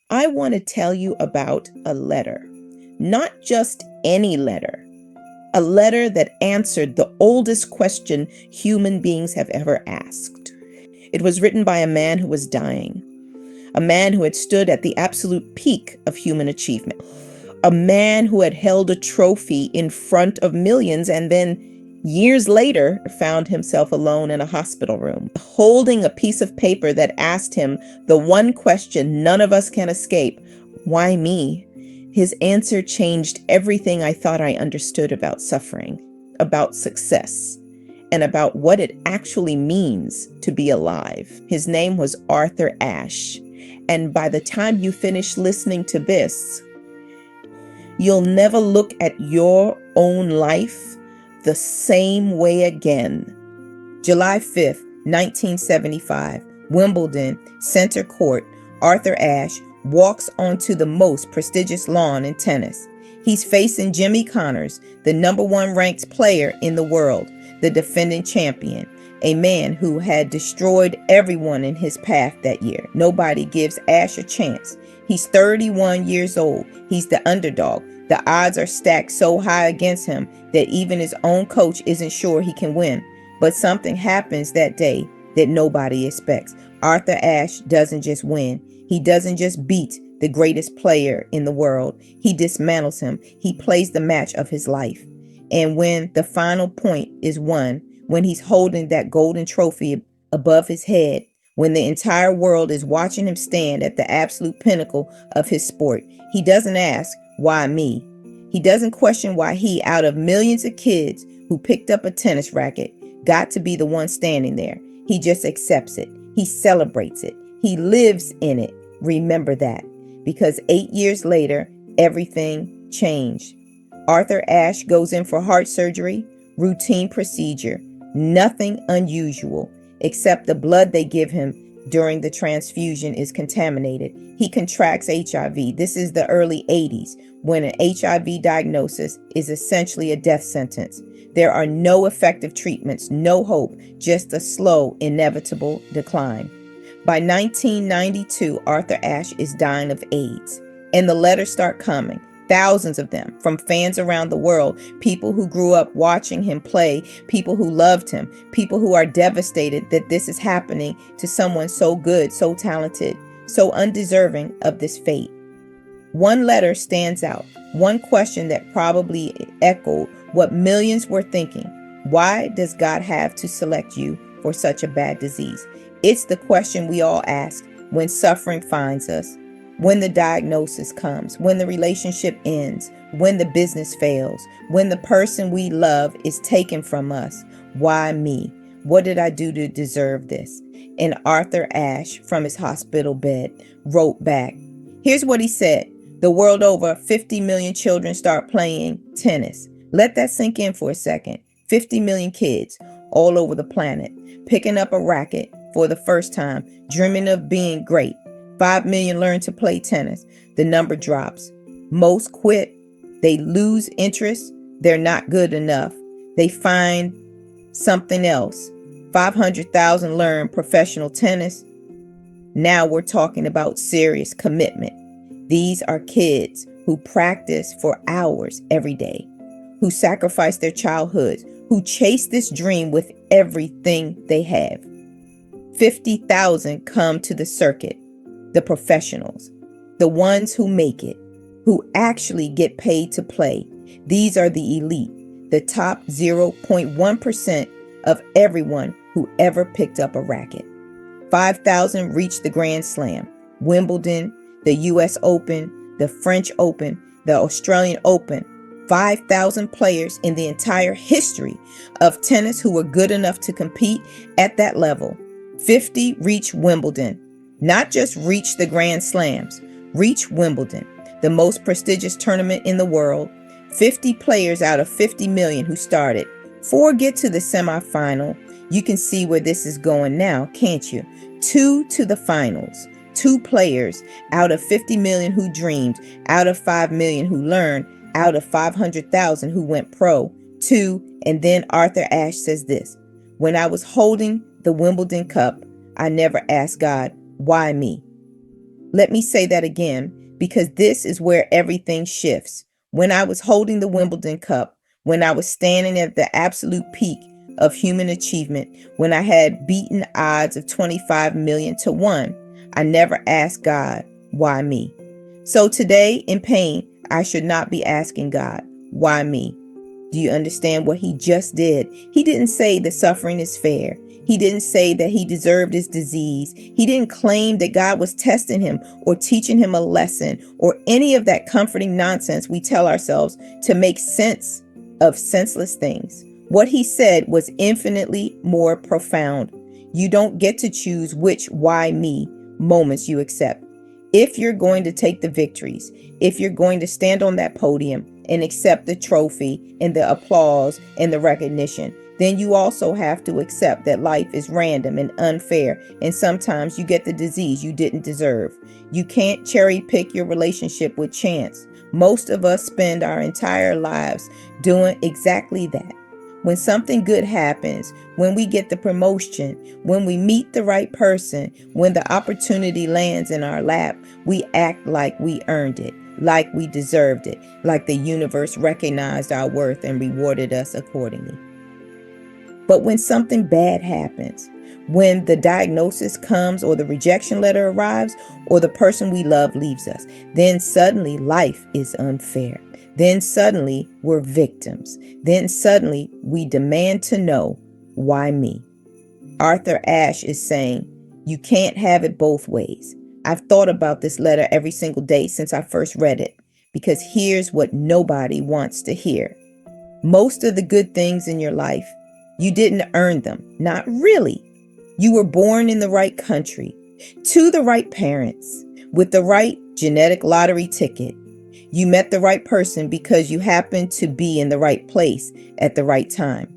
I want to tell you about a letter. Not just any letter. A letter that answered the oldest question human beings have ever asked. It was written by a man who was dying. A man who had stood at the absolute peak of human achievement. A man who had held a trophy in front of millions and then years later found himself alone in a hospital room, holding a piece of paper that asked him the one question none of us can escape: why me? His answer changed everything I thought I understood about suffering, about success, and about what it actually means to be alive. His name was Arthur Ashe. And by the time you finish listening to this, you'll never look at your own life the same way again. July 5th, 1975, Wimbledon, Center Court. Arthur Ashe walks onto the most prestigious lawn in tennis. He's facing Jimmy Connors, the number one ranked player in the world, the defending champion, a man who had destroyed everyone in his path that year. Nobody gives Ashe a chance. He's 31 years old. He's the underdog. The odds are stacked so high against him that even his own coach isn't sure he can win. But something happens that day that nobody expects. Arthur Ashe doesn't just win. He doesn't just beat the greatest player in the world. He dismantles him. He plays the match of his life. And when the final point is won, when he's holding that golden trophy above his head, when the entire world is watching him stand at the absolute pinnacle of his sport, he doesn't ask, why me? He doesn't question why he, out of millions of kids who picked up a tennis racket, got to be the one standing there. He just accepts it. He celebrates it. He lives in it. Remember that. Because 8 years later, everything changed. Arthur Ashe goes in for heart surgery, routine procedure, nothing unusual, except the blood they give him during the transfusion is contaminated. He contracts HIV. This is the early 80s, when an HIV diagnosis is essentially a death sentence. There are no effective treatments, no hope, just a slow, inevitable decline. By 1992, Arthur Ashe is dying of AIDS, and the letters start coming. Thousands of them, from fans around the world, people who grew up watching him play, people who loved him, people who are devastated that this is happening to someone so good, so talented, so undeserving of this fate. One letter stands out, one question that probably echoed what millions were thinking. Why does God have to select you for such a bad disease? It's the question we all ask when suffering finds us, when the diagnosis comes, when the relationship ends, when the business fails, when the person we love is taken from us. Why me? What did I do to deserve this? And Arthur Ashe, from his hospital bed, wrote back. Here's what he said. The world over, 50 million children start playing tennis. Let that sink in for a second. 50 million kids all over the planet, picking up a racket for the first time, dreaming of being great. 5 million learn to play tennis. The number drops. Most quit. They lose interest. They're not good enough. They find something else. 500,000 learn professional tennis. Now we're talking about serious commitment. These are kids who practice for hours every day, who sacrifice their childhoods, who chase this dream with everything they have. 50,000 come to the circuit, the professionals, the ones who make it, who actually get paid to play. These are the elite, the top 0.1% of everyone who ever picked up a racket. 5,000 reach the Grand Slam, Wimbledon, the US Open, the French Open, the Australian Open. 5,000 players in the entire history of tennis who were good enough to compete at that level. 50 reach Wimbledon. Not just reach the Grand Slams, reach Wimbledon, the most prestigious tournament in the world. 50 players out of 50 million who started. 4 get to the semifinal. You can see where this is going now, can't you? 2 to the finals. 2 players out of 50 million who dreamed, out of 5 million who learned, out of 500,000 who went pro. 2, and then Arthur Ashe says this: when I was holding the Wimbledon Cup, I never asked God, why me? Let me say that again, because this is where everything shifts. When I was holding the Wimbledon Cup, when I was standing at the absolute peak of human achievement, when I had beaten odds of 25 million to 1, I never asked God, why me? So today, in pain, I should not be asking God, why me? Do you understand what he just did? He didn't say the suffering is fair. He didn't say that he deserved his disease. He didn't claim that God was testing him or teaching him a lesson or any of that comforting nonsense we tell ourselves to make sense of senseless things. What he said was infinitely more profound. You don't get to choose which why me moments you accept. If you're going to take the victories, if you're going to stand on that podium and accept the trophy and the applause and the recognition, then you also have to accept that life is random and unfair, and sometimes you get the disease you didn't deserve. You can't cherry pick your relationship with chance. Most of us spend our entire lives doing exactly that. When something good happens, when we get the promotion, when we meet the right person, when the opportunity lands in our lap, we act like we earned it, like we deserved it, like the universe recognized our worth and rewarded us accordingly. But when something bad happens, when the diagnosis comes or the rejection letter arrives or the person we love leaves us, then suddenly life is unfair. Then suddenly we're victims. Then suddenly we demand to know, why me? Arthur Ashe is saying, you can't have it both ways. I've thought about this letter every single day since I first read it, because here's what nobody wants to hear. Most of the good things in your life, you didn't earn them. Not really. You were born in the right country, to the right parents, with the right genetic lottery ticket. You met the right person because you happened to be in the right place at the right time.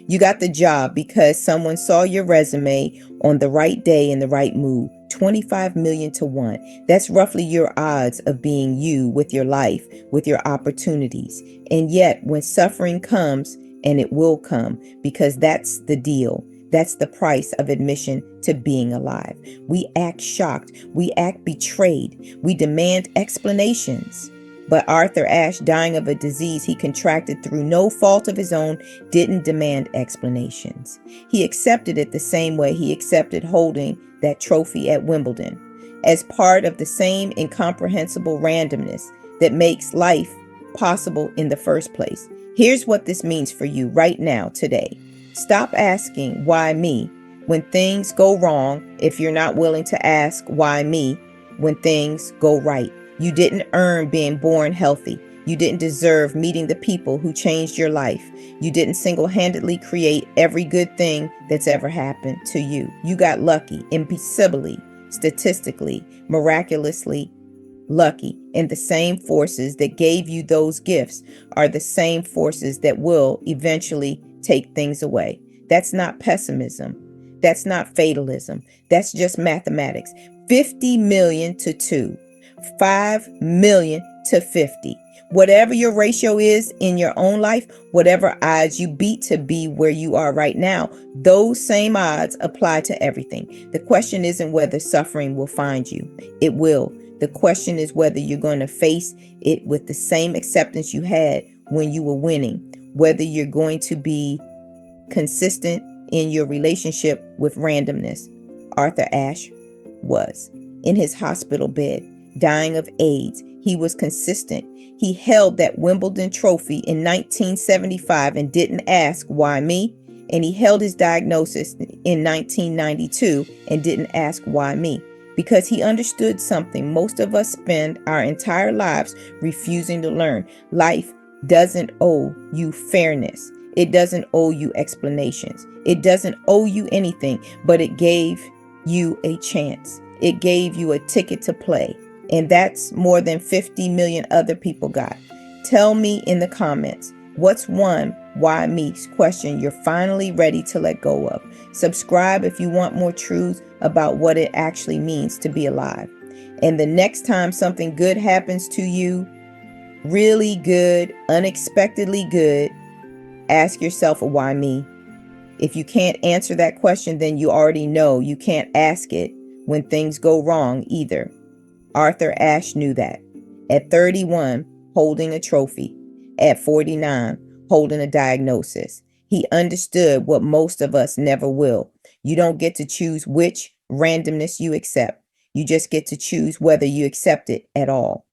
You got the job because someone saw your resume on the right day in the right mood. 25 million to 1. That's roughly your odds of being you with your life, with your opportunities. And yet, when suffering comes, and it will come, because that's the deal. That's the price of admission to being alive. We act shocked. We act betrayed. We demand explanations. But Arthur Ashe, dying of a disease he contracted through no fault of his own, didn't demand explanations. He accepted it the same way he accepted holding that trophy at Wimbledon, as part of the same incomprehensible randomness that makes life possible in the first place. Here's what this means for you right now, today. Stop asking, why me, when things go wrong, if you're not willing to ask, why me, when things go right. You didn't earn being born healthy. You didn't deserve meeting the people who changed your life. You didn't single-handedly create every good thing that's ever happened to you. You got lucky, impossibly, statistically, miraculously lucky. And the same forces that gave you those gifts are the same forces that will eventually take things away. That's not pessimism. That's not fatalism. That's just mathematics. 50 million to 2. 5 million to 50. Whatever your ratio is in your own life, whatever odds you beat to be where you are right now, those same odds apply to everything. The question isn't whether suffering will find you. It will. The question is whether you're going to face it with the same acceptance you had when you were winning, whether you're going to be consistent in your relationship with randomness. Arthur Ashe was in his hospital bed, dying of AIDS. He was consistent. He held that Wimbledon trophy in 1975 and didn't ask, why me? And he held his diagnosis in 1992 and didn't ask, why me? Because he understood something most of us spend our entire lives refusing to learn. Life doesn't owe you fairness. It doesn't owe you explanations. It doesn't owe you anything, but it gave you a chance. It gave you a ticket to play. And that's more than 50 million other people got. Tell me in the comments, what's one why me question you're finally ready to let go of? Subscribe if you want more truths about what it actually means to be alive. And the next time something good happens to you, really good, unexpectedly good, ask yourself, why me? If you can't answer that question, then you already know you can't ask it when things go wrong either. Arthur Ashe knew that. At 31, holding a trophy. At 49, holding a diagnosis. He understood what most of us never will. You don't get to choose which randomness you accept. You just get to choose whether you accept it at all.